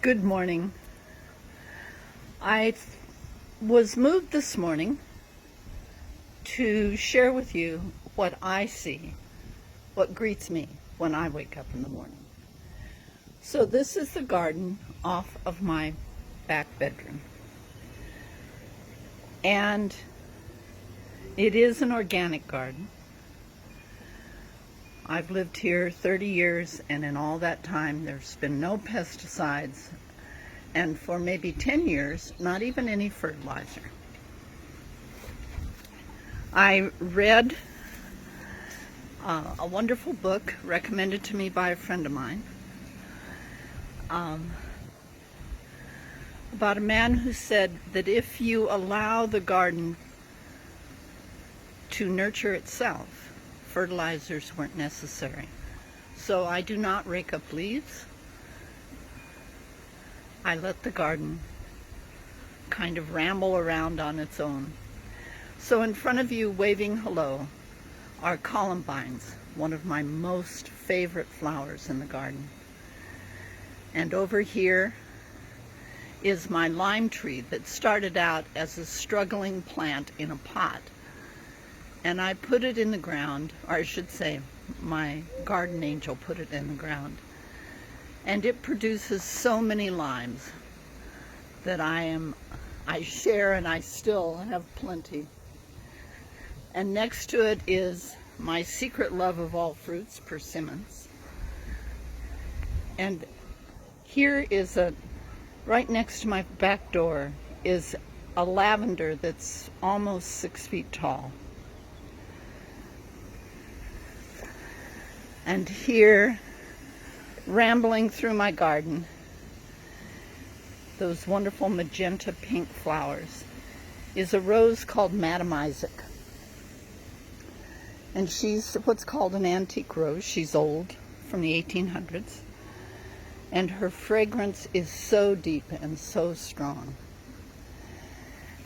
Good morning. I was moved this morning to share with you what I see, what greets me when I wake up in the morning. So this is the garden off of my back bedroom. And it is an organic garden. I've lived here 30 years, and in all that time there's been no pesticides, and for maybe 10 years, not even any fertilizer. I read a wonderful book recommended to me by a friend of mine about a man who said that if you allow the garden to nurture itself, fertilizers weren't necessary. So I do not rake up leaves. I let the garden kind of ramble around on its own. So in front of you, waving hello, are columbines, one of my most favorite flowers in the garden. And over here is my lime tree that started out as a struggling plant in a pot. And I put it in the ground, or I should say, my garden angel put it in the ground. And it produces so many limes that I share, and I still have plenty. And next to it is my secret love of all fruits, persimmons. And here is right next to my back door is a lavender that's almost 6 feet tall. And here, rambling through my garden, those wonderful magenta pink flowers, is a rose called Madame Isaac. And she's what's called an antique rose. She's old, from the 1800s. And her fragrance is so deep and so strong.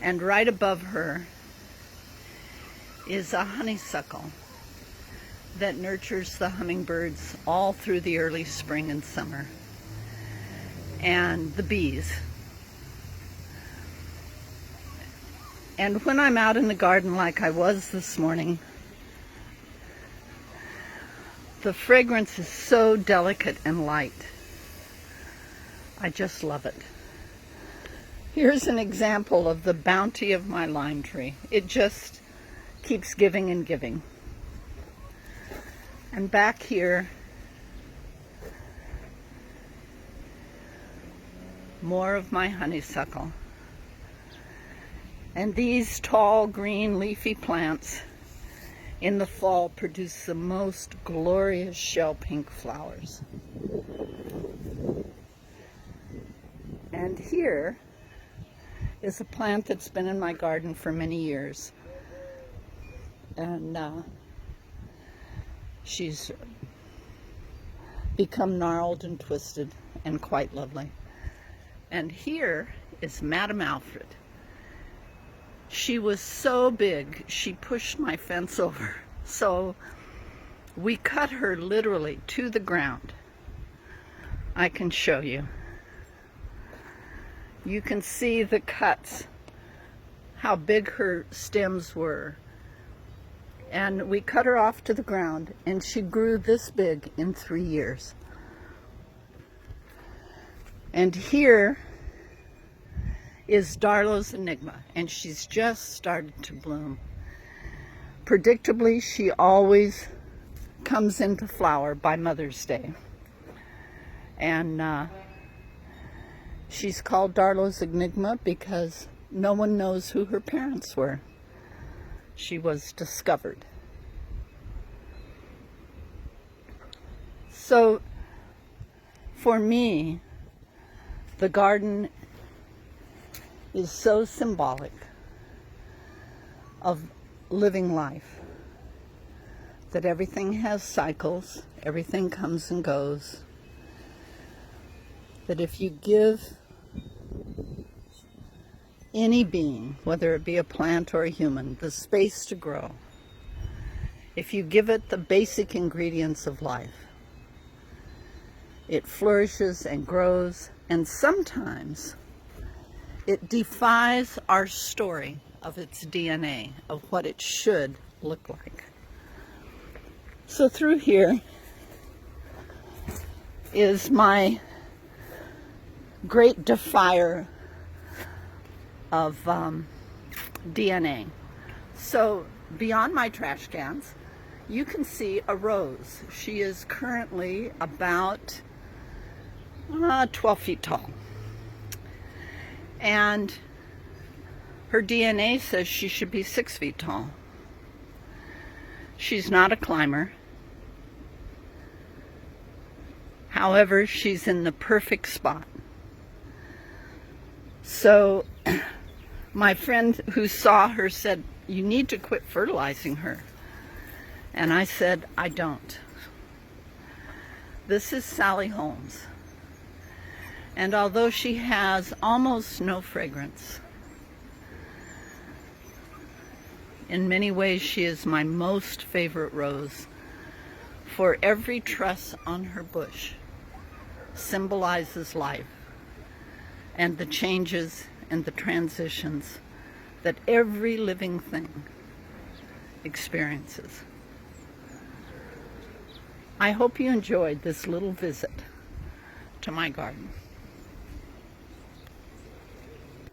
And right above her is a honeysuckle that nurtures the hummingbirds all through the early spring and summer, and the bees. And when I'm out in the garden like I was this morning, the fragrance is so delicate and light. I just love it. Here's an example of the bounty of my lime tree. It just keeps giving and giving. And back here, more of my honeysuckle. And these tall, green, leafy plants in the fall produce the most glorious shell pink flowers. And here is a plant that's been in my garden for many years. And she's become gnarled and twisted and quite lovely. And here is Madame Alfred. She was so big, she pushed my fence over. So we cut her literally to the ground. I can show you. You can see the cuts, how big her stems were. And we cut her off to the ground, and she grew this big in 3 years. And here is Darlow's Enigma, and she's just started to bloom. Predictably, she always comes into flower by Mother's Day. And she's called Darlow's Enigma because no one knows who her parents were. She was discovered. So, for me, the garden is so symbolic of living life, that everything has cycles, everything comes and goes, that if you give any being, whether it be a plant or a human, the space to grow, if you give it the basic ingredients of life, It flourishes and grows, and sometimes it defies our story of its DNA, of what it should look like. So through here is my great defier of DNA. So beyond my trash cans, you can see a rose. She is currently about 12 feet tall. And her DNA says she should be 6 feet tall. She's not a climber. However, she's in the perfect spot. So my friend who saw her said, "You need to quit fertilizing her." And I said, "I don't." This is Sally Holmes. And although she has almost no fragrance, in many ways she is my most favorite rose, for every truss on her bush symbolizes life and the changes and the transitions that every living thing experiences. I hope you enjoyed this little visit to my garden.